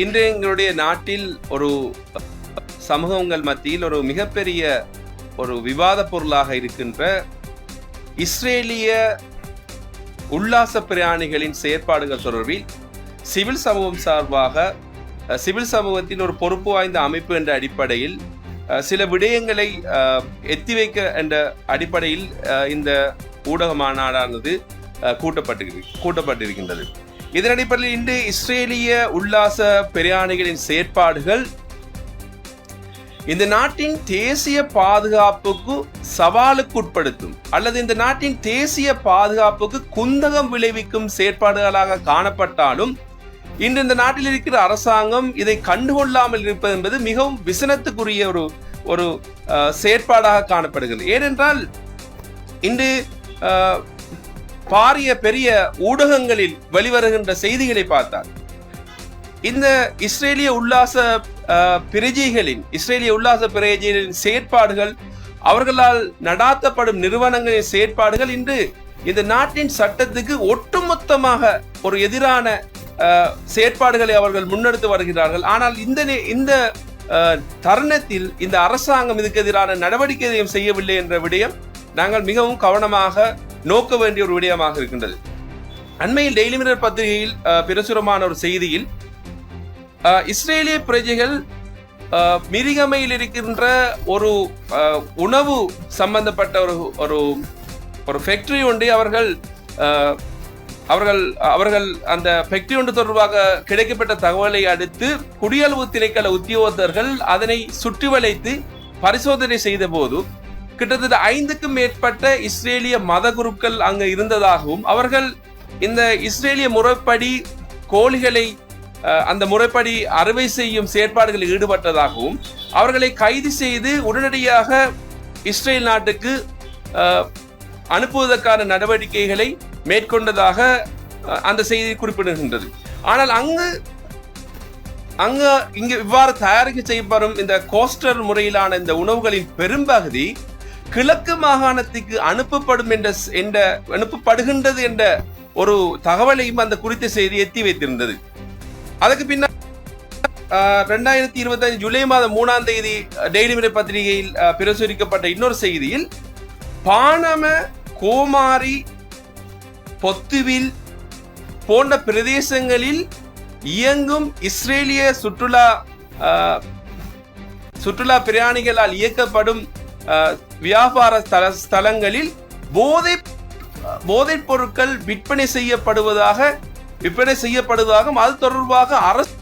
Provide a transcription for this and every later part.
இன்று எங்களுடைய நாட்டில் ஒரு சமூகங்கள் மத்தியில் ஒரு மிகப்பெரிய ஒரு விவாத பொருளாக இருக்கின்ற இஸ்ரேலிய உல்லாச பிரயாணிகளின் செயற்பாடுகள் தொடர்பில் சிவில் சமூகம் சார்பாக சிவில் சமூகத்தின் ஒரு பொறுப்பு வாய்ந்த அமைப்பு என்ற அடிப்படையில் சில விடயங்களை எத்தி வைக்க என்ற அடிப்படையில் இந்த ஊடக மாநாடானது கூட்டப்பட்டிருக்கின்றது. இதன் அடிப்படையில் இன்று இஸ்ரேலிய உல்லாச பிரயாணிகளின் செயற்பாடுகள் இந்த நாட்டின் தேசிய பாதுகாப்புக்கு சவாலுக்கு உட்படுத்தும் அல்லது இந்த நாட்டின் தேசிய பாதுகாப்புக்கு குந்தகம் விளைவிக்கும் செயற்பாடுகளாக காணப்பட்டாலும் இன்று இந்த நாட்டில் இருக்கிற அரசாங்கம் இதை கண்டுகொள்ளாமல் இருப்பது என்பது மிகவும் விசனத்துக்குரிய ஒரு செயற்பாடாக காணப்படுகிறது. ஏனென்றால் இன்று பாரிய பெரிய ஊடகங்களில் வெளிவருகின்ற செய்திகளை பார்த்தால் இந்த இஸ்ரேலிய உல்லாச பிரஜைகளின் செயற்பாடுகள், அவர்களால் நடாத்தப்படும் நிறுவனங்களின் செயற்பாடுகள் இன்று இந்த நாட்டின் சட்டத்துக்கு ஒட்டுமொத்தமாக ஒரு எதிரான செயற்பாடுகளை அவர்கள் முன்னெடுத்து வருகிறார்கள். ஆனால் இந்த தருணத்தில் இந்த அரசாங்கம் இதுக்கு எதிரான நடவடிக்கை எதையும் செய்யவில்லை என்ற விடயம் நாங்கள் மிகவும் கவனமாக நோக்க வேண்டிய ஒரு விடயமாக இருக்கின்றது. அண்மையில் டெய்லி மிரர் பத்திரிகையில் பிரசுரமான ஒரு செய்தியில் இஸ்ரேலிய பிரஜைகள் மிரிகமையில் இருக்கின்ற ஒரு உணவு சம்பந்தப்பட்ட ஒரு ஃபேக்டரி ஒன்றை அவர்கள் அந்த ஃபேக்டரி ஒன்று தொடர்பாக கிடைக்கப்பட்ட தகவலை அடுத்து குடியளவு திணைக்கள உத்தியோகத்தர்கள் அதனை சுற்றி வளைத்து பரிசோதனை செய்த போது கிட்டத்தட்ட 5க்கும் மேற்பட்ட இஸ்ரேலிய மத குருக்கள் அங்கு இருந்ததாகவும் அவர்கள் இந்த இஸ்ரேலிய முறைப்படி கோழிகளை அந்த முறைப்படி அறுவை செய்யும் செயற்பாடுகளில் ஈடுபட்டதாகவும் அவர்களை கைது செய்து உடனடியாக இஸ்ரேல் நாட்டுக்கு அனுப்புவதற்கான நடவடிக்கைகளை மேற்கொண்டதாக அந்த செய்தி குறிப்பிடுகின்றது. ஆனால் இங்கு இவ்வாறு தயாரிக்க செய்யப்படும் இந்த கோஸ்டர் முறையிலான இந்த உணவுகளின் பெரும்பகுதி கிழக்கு மாகாணத்துக்கு அனுப்பப்படுகின்றது என்ற ஒரு தகவலையும் அந்த குறித்த செய்தி எத்தி வைத்திருந்தது. அதுக்கு பின்னர் 2025 ஜூலை மாதம் 3ஆம் தேதி டெய்லி மிரர் பத்திரிகையில் பிரசுரிக்கப்பட்ட இன்னொரு செய்தியில் பானம, கோமாரி, பொத்துவில் போன்ற பிரதேசங்களில் இயங்கும் இஸ்ரேலிய சுற்றுலா பிரயாணிகளால் இயக்கப்படும் வியாபார ஸ்தலங்களில் போதைப் பொருட்கள் விற்பனை செய்யப்படுவதாகவும் அது தொடர்பாக அரசு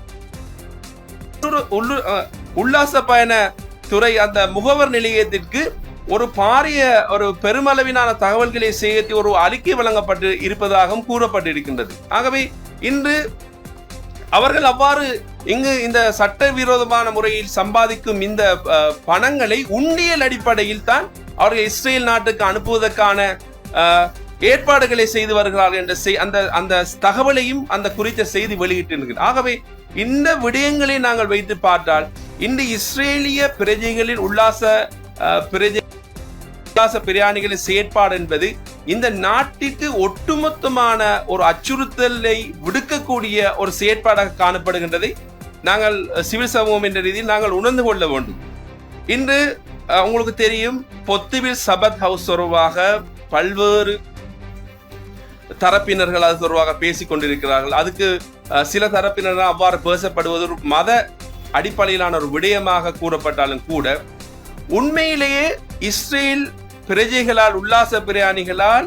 உல்லாச பயண துறை அந்த முகவர் நிலையத்திற்கு ஒரு பெருமளவிலான தகவல்களை சேர்த்து ஒரு அறிக்கை வழங்கப்பட்டு இருப்பதாகவும் கூறப்பட்டிருக்கின்றது. ஆகவே இன்று அவர்கள் அவ்வாறு இங்கு இந்த சட்டவிரோதமான முறையில் சம்பாதிக்கும் இந்த பணங்களை உண்டியல் அடிப்படையில் தான் அவர்கள் இஸ்ரேல் நாட்டுக்கு அனுப்புவதற்கான ஏற்பாடுகளை செய்து வருகிறார்கள் என்ற அந்த தகவலையும் அந்த குறித்த செய்தி வெளியிட்டிருக்கிறது. ஆகவே இந்த விடயங்களை நாங்கள் வைத்து பார்த்தால் இந்த இஸ்ரேலிய பிரஜைகளின் உல்லாச பிரயாணிகளின் செயற்பாடு என்பது இந்த நாட்டிற்கு ஒட்டுமொத்தமான ஒரு அச்சுறுத்தலை விடுக்கக்கூடிய ஒரு செயற்பாடாக காணப்படுகின்றதை நாங்கள் சிவில் சமூகம் என்ற ரீதியில் நாங்கள் உணர்ந்து கொள்ள வேண்டும். இன்று உங்களுக்கு தெரியும், பொத்துவில் சபத் ஹவுஸ் தொடர்பாக பல்வேறு தரப்பினர்கள் அது தொடர்பாக பேசிக் கொண்டிருக்கிறார்கள். அதுக்கு சில தரப்பினர்கள் அவ்வாறு பேசப்படுவது ஒரு மத அடிப்படையிலான ஒரு விடயமாக கூறப்பட்டாலும் கூட உண்மையிலேயே இஸ்ரேல் பிரஜைகளால் உல்லாச பிரயாணிகளால்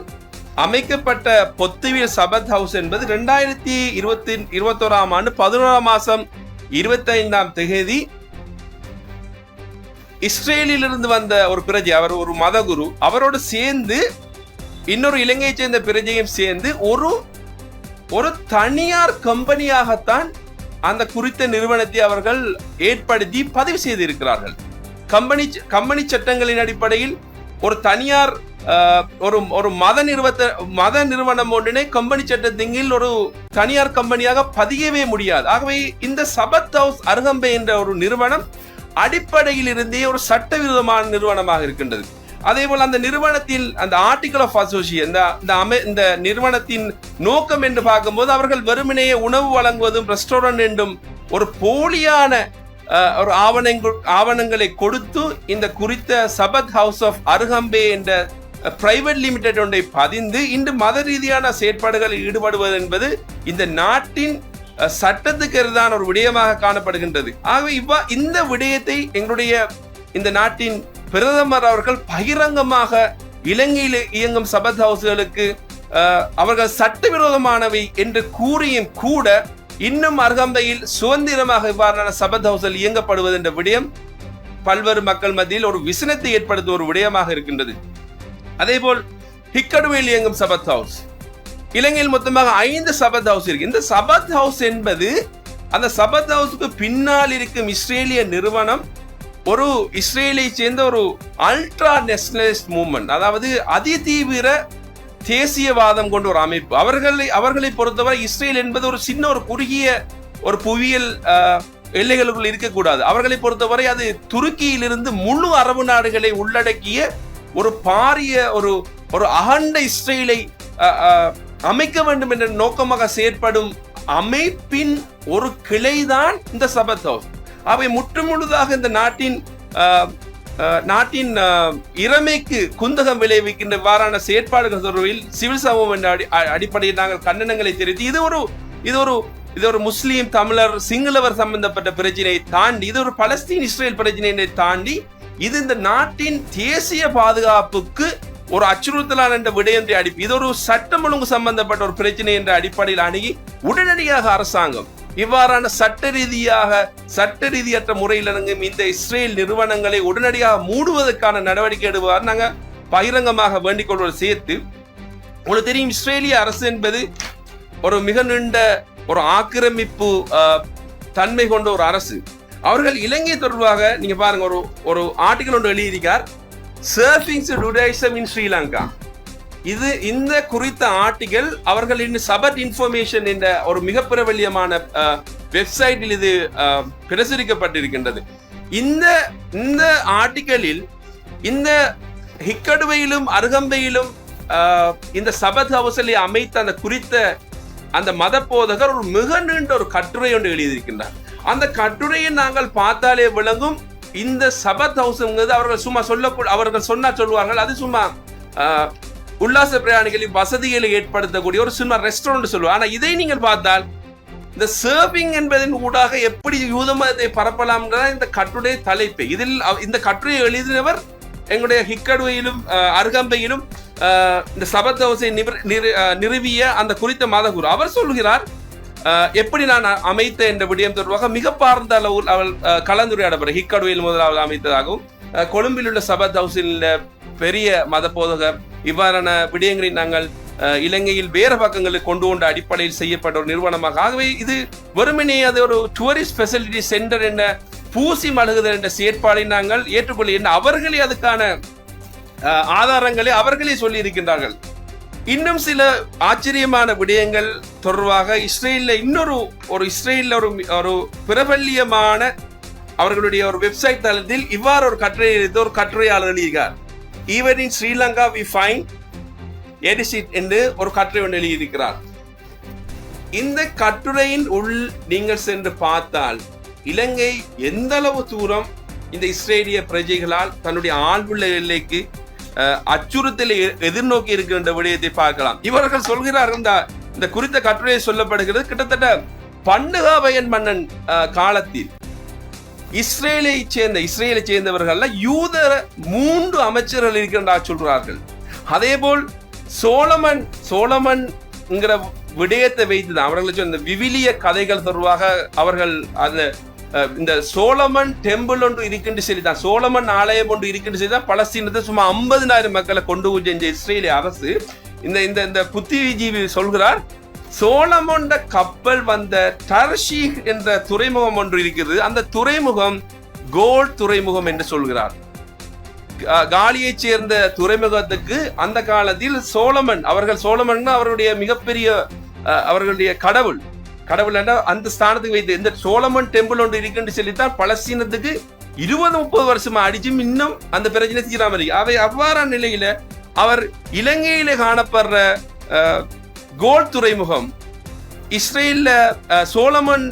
அமைக்கப்பட்ட பொத்துவில் சபத் ஹவுஸ் என்பது 2021ஆம் ஆண்டு 11ஆம் மாதம் 25ஆம் தேதி இஸ்ரேலிலிருந்து வந்த ஒரு பிரஜை, அவர் ஒரு மதகுரு, அவரோடு சேர்ந்து இன்னொரு இலங்கையை சேர்ந்த பிரஜையும் சேர்ந்து ஒரு தனியார் கம்பெனியாகத்தான் அந்த குறித்த நிறுவனத்தை அவர்கள் ஏற்படுத்தி பதிவு செய்திருக்கிறார்கள். கம்பெனி சட்டங்களின் அடிப்படையில் ஒரு தனியார் ஒரு மத நிறுவனம் ஒன்றினை கம்பெனி சட்டத்தின் கீழ் ஒரு தனியார் கம்பெனியாக பதியவே முடியாது. ஆகவே இந்த சபத் ஹவுஸ் அருகம்பே என்ற ஒரு நிறுவனம் அடிப்படையில் இருந்தே ஒரு சட்டவிரோதமான நிறுவனமாக இருக்கின்றது. அதே போல அந்த நிறுவனத்தில் அந்த ஆர்டிகல் ஆஃப் அசோசியேஷன் இந்த நிறுவனத்தின் நோக்கம் என்று பார்க்கும்போது அவர்கள் வெறுமனையே உணவு வழங்குவதும் ரெஸ்டாரண்ட் என்றும் ஒரு போலியான ஒரு ஆவணங்களை கொடுத்து இந்த குறித்த சபத் ஹவுஸ் ஆஃப் அருகம்பே என்ற பிரைவேட் லிமிடெட் ஒன்றை பதிந்து இன்று மத ரீதியான செயற்பாடுகளில் ஈடுபடுவது என்பது இந்த நாட்டின் சட்டத்துக்கு எதிரான ஒரு விடயமாக காணப்படுகின்றது. ஆகவே இந்த விடயத்தை எங்களுடைய இந்த நாட்டின் பிரதமர் அவர்கள் பகிரங்கமாக இலங்கையில் இயங்கும் சபத் ஹவுஸ்களுக்கு அவர்கள் சட்டவிரோதமானவை என்று கூறியும் கூட இன்னும் அருகம்பையில் சுதந்திரமாக இவ்வாறான சபத் ஹவுஸ்கள் இயங்கப்படுவது என்ற விடயம் பல்வேறு மக்கள் மத்தியில் ஒரு விசனத்தை ஏற்படுத்தும் ஒரு விடயமாக இருக்கின்றது. அதேபோல் ஹிக்கடுவையில் இயங்கும் சபத் ஹவுஸ், இலங்கையில் மொத்தமாக 5 சபத் ஹவுஸ் இருக்கு. இந்த சபத் ஹவுஸ் என்பது அந்த சபத் ஹவுஸுக்கு பின்னால் இருக்கும் இஸ்ரேலிய நிறுவனம் ஒரு இஸ்ரேலை சேர்ந்த ஒரு அல்ட்ரா நேஷனலிஸ்ட் மூவ்மெண்ட், அதாவது அதிதீவிர தேசியவாதம் கொண்ட ஒரு அமைப்பு. அவர்களை பொறுத்தவரை இஸ்ரேல் என்பது ஒரு சின்ன ஒரு குறுகிய ஒரு புவியியல் எல்லைகளுக்குள் இருக்கக்கூடாது. அவர்களை பொறுத்தவரை அது துருக்கியிலிருந்து முழு அரபு நாடுகளை உள்ளடக்கிய ஒரு பாரிய ஒரு அகண்ட இஸ்ரேலை அமைக்க வேண்டும் என்ற நோக்கமாக செயற்படும் அமைப்பின் ஒரு கிளைதான் இந்த சபத் ஹவுஸ். அவை முற்றுமுழுதாக இந்த நாட்டின் இறமைக்கு குந்தகம் விளைவிக்கின்ற வாரான செயற்பாடுகள் தொடர்பில் சிவில் சமூகம் என்ற அடிப்படையில் நாங்கள் கண்டனங்களை தெரிவித்து இது ஒரு முஸ்லீம், தமிழர், சிங்களவர் சம்பந்தப்பட்ட பிரச்சனையை தாண்டி இது ஒரு பலஸ்தீன் இஸ்ரேல் பிரச்சனையை தாண்டி இது இந்த நாட்டின் தேசிய பாதுகாப்புக்கு ஒரு அச்சுறுத்தலான என்ற விடயத்தை அடிப்பு, இது ஒரு சட்டம் ஒழுங்கு சம்பந்தப்பட்ட ஒரு பிரச்சனை என்ற அடிப்படையில் அணுகி உடனடியாக அரசாங்கம் இவ்வாறான சட்ட ரீதியற்ற முறையில் இறங்கும் இந்த இஸ்ரேல் நிறுவனங்களை உடனடியாக மூடுவதற்கான நடவடிக்கை எடுவார் நாங்கள் பகிரங்கமாக வேண்டிக் கொள்வது சேர்த்து. உங்களுக்கு தெரியும், இஸ்ரேலிய அரசு என்பது ஒரு மிக நீண்ட ஒரு ஆக்கிரமிப்பு தன்மை கொண்ட ஒரு அரசு. அவர்கள் இலங்கை தொடர்பாக நீங்க பாருங்க, ஒரு ஆர்டிகல் ஒன்று எழுதியிருக்கார், சர்ஃபிங் ஜுடாயிசம் இன் ஸ்ரீலங்கா. இந்த குறித்த ஆர்டிகல் அவர்களின் சபத் இன்ஃபர்மேஷன் என்ற ஒரு மிக பிரபல்யமான வெப்சைட்டில் இது பிரசுரிக்கப்பட்டிருக்கின்றது. இந்த ஆர்டிகலில் இந்த ஹிக்கடுவையிலும் அருகம்பையிலும் இந்த சபத் ஹவுஸில் அமைத்த அந்த குறித்த அந்த மத போதகர் ஒரு மிக நீண்ட ஒரு கட்டுரை ஒன்று எழுதியிருக்கின்றார். அந்த கட்டுரையை நாங்கள் பார்த்தாலே விளங்கும், இந்த சபத் ஹவுஸ் அவர்கள் சும்மா அவர்கள் சொல்லுவார்கள் அது சும்மா உல்லாச பிரயாணிகளின் வசதிகளை ஏற்படுத்தக்கூடிய ஒரு சின்ன ரெஸ்டாரண்ட் சொல்லுவாங்க. ஆனா இதை நீங்கள் பார்த்தால் இந்த சர்விங் என்பதன் ஊடாக எப்படி யூத மதத்தை பரப்பலாம் இந்த கட்டுரை தலைப்பு. இதில் இந்த கட்டுரையை எழுதினவர் எங்களுடைய ஹிக்கடுவையிலும் அருகம்பையிலும் இந்த சபத் ஹவுஸை நிறுவிய அந்த குறித்த மதகுரு. அவர் சொல்கிறார், எப்படி நான் அமைத்த என்ற விடயம் தொடர்பாக மிக பார்ந்த அளவில் அவள் கலந்துரையாடப்படுற ஹிக்கடுவையில் முதலாவது அமைத்ததாகவும், கொழும்பில் உள்ள சபத் ஹவுஸில் பெரிய மத போதகர் இவ்வாறான விடயங்களை நாங்கள் இலங்கையில் வேறு பக்கங்களுக்கு கொண்டு வந்த அடிப்படையில் செய்யப்பட்ட ஒரு நிறுவனமாக. ஆகவே இது வெறுமனே அது ஒரு டூரிஸ்ட் ஃபெசிலிட்டி சென்டர் என்ற பூசி மழுகுதல் என்ற செயற்பாடை நாங்கள் ஏற்றுக்கொள்ள அவர்களே அதுக்கான ஆதாரங்களை அவர்களே சொல்லி இருக்கின்றார்கள். இன்னும் சில ஆச்சரியமான விடயங்கள் தொடர்பாக இஸ்ரேலில் ஒரு பிரபல்யமான அவர்களுடைய ஒரு வெப்சைட் தளத்தில் இவ்வாறு ஒரு கட்டுரையாளர் எழுதியிருக்கார். Even in Sri Lanka we find Edicit என்று ஒரு கட்டுரை ஒன்று எழுதியிருக்கிறார். இந்த கட்டுரையின் உள் நீங்கள் சென்று பார்த்தால் இலங்கை எந்த அளவு தூரம் இந்த இஸ்ரேலிய பிரஜைகளால் தன்னுடைய ஆழ்வுள்ள எல்லைக்கு அச்சுறுத்தலை எதிர்நோக்கி இருக்கின்ற விடயத்தை பார்க்கலாம். இவர்கள் சொல்கிறார்கள், இந்த குறித்த கட்டுரையை சொல்லப்படுகிறது, கிட்டத்தட்ட பண்டுகாபயன் மன்னன் காலத்தில் இஸ்ரேலை சேர்ந்தவர்கள் யூத 3 அமைச்சர்கள் இருக்கின்றா சொல்கிறார்கள். அதே போல் சோலமன் விடயத்தை வைத்துதான் அவர்கள் சொன்ன விவிலிய கதைகள் தொடர்பாக அவர்கள் அந்த இந்த சோலமன் டெம்பிள் ஒன்று இருக்கின்ற சொல்லிதான், சோலமன் ஆலயம் ஒன்று இருக்கின்ற சொல்லிதான் பலஸ்தீனத்தை சும்மா 50,000 மக்களை கொண்டு செஞ்ச இஸ்ரேலிய அரசு இந்த புத்திஜீவி சொல்கிறார், சோலமோண்ட கப்பல் வந்த டர்ஷீக் என்ற துறைமுகம் ஒன்று இருக்கிறது, அந்த துறைமுகம் கோல்ட் துறைமுகம் என்று சொல்கிறார். காலியை சேர்ந்த துறைமுகத்துக்கு அந்த காலத்தில் சோலமன் அவருடைய மிகப்பெரிய அவர்களுடைய கடவுள் அந்த ஸ்தானத்துக்கு வைத்து இந்த சோலமன் டெம்பிள் ஒன்று இருக்கின்ற சொல்லித்தான் பலஸ்தீனத்துக்கு 20-30 வருஷமா அடிச்சும் இன்னும் அந்த பிரச்சனை தீராம இருக்கு. அவை அவ்வாறான நிலையில அவர் இலங்கையிலே காணப்படுற கோல்ட் துறைமுகம், இஸ்ரேல்ல சோலமன்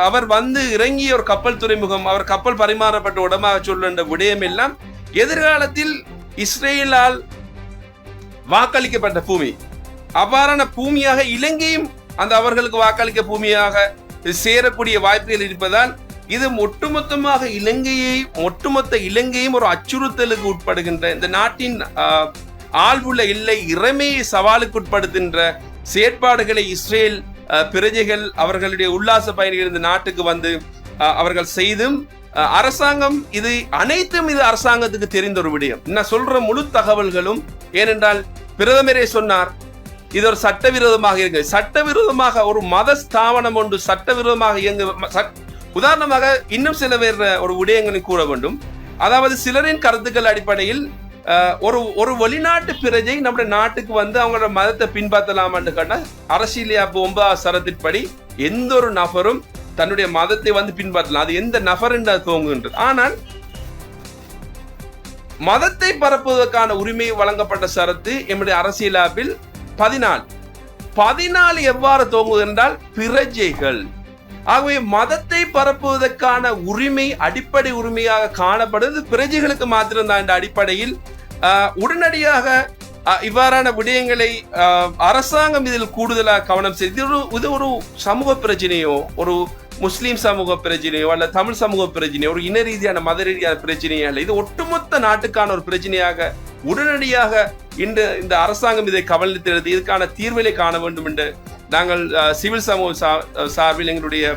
அவர் வந்து இறங்கிய ஒரு கப்பல் துறைமுகம், அவர் கப்பல் பரிமாறப்பட்ட உடமாக சொல்லுன்ற விடயம் எல்லாம் எதிர்காலத்தில் இஸ்ரேலால் வாக்களிக்கப்பட்ட பூமி. அவ்வாறான பூமியாக இலங்கையும் அந்த அவர்களுக்கு வாக்களிக்க பூமியாக சேரக்கூடிய வாய்ப்புகள் இருப்பதால் இது ஒட்டுமொத்த இலங்கையும் ஒரு அச்சுறுத்தலுக்கு உட்படுகின்ற, இந்த நாட்டின் ஆழ்வுள்ள எல்லை இறைமையை சவாலுக்கு உட்படுத்துகின்ற செயற்பாடுகளை இஸ்ரேல் பிரஜைகள் அவர்களுடைய உல்லாச பயணிகள் இந்த நாட்டுக்கு வந்து அவர்கள் செய்தும் அரசாங்கம் இது அரசாங்கத்துக்கு தெரிந்த ஒரு விடயம். நான் சொல்ற முழு தகவல்களும், ஏனென்றால் பிரதமரே சொன்னார் இது ஒரு சட்டவிரோதமாக இருக்கு. சட்டவிரோதமாக ஒரு மத ஸ்தாபனம் ஒன்று சட்டவிரோதமாக இயங்கு. உதாரணமாக இன்னும் சில பேர் ஒரு விடயங்களை கூற வேண்டும். அதாவது சிலரின் கருத்துக்கள் அடிப்படையில் ஒரு வெளிநாட்டு பிரஜை நம்முடைய நாட்டுக்கு வந்து அவங்களோட மதத்தை பின்பற்றலாமான்னு கேட்டா, அரசியல் 9 சரத்தின்படி எந்த ஒரு நபரும் தன்னுடைய மதத்தை வந்து பின்பற்றலாம். அது எந்த நபர் என்று தோங்குகின்றது. ஆனால் மதத்தை பரப்புவதற்கான உரிமை வழங்கப்பட்ட சரத்து எம்முடைய அரசியலாப்பில் 14 எவ்வாறு தோங்குவது என்றால் பிரஜைகள். ஆகவே மதத்தை பரப்புவதற்கான உரிமை அடிப்படை உரிமையாக காணப்படுவது பிரஜைகளுக்கு மாத்திரம்தான் என்ற அடிப்படையில் உடனடியாக இவ்வாறான விடயங்களை அரசாங்கம் இதில் கூடுதலாக கவனம் செய்து, இது ஒரு சமூக பிரச்சனையோ, ஒரு முஸ்லீம் சமூக பிரச்சனையோ அல்ல தமிழ் சமூக பிரச்சனையோ, ஒரு இன ரீதியான மத ரீதியான பிரச்சனையோ அல்ல, இது ஒட்டுமொத்த நாட்டுக்கான ஒரு பிரச்சனையாக உடனடியாக இந்த அரசாங்கம் இதை கவனித்தெடுத்து இதுக்கான தீர்வுகளை காண வேண்டும் என்று நாங்கள் சிவில் சமூக சார்பில் எங்களுடைய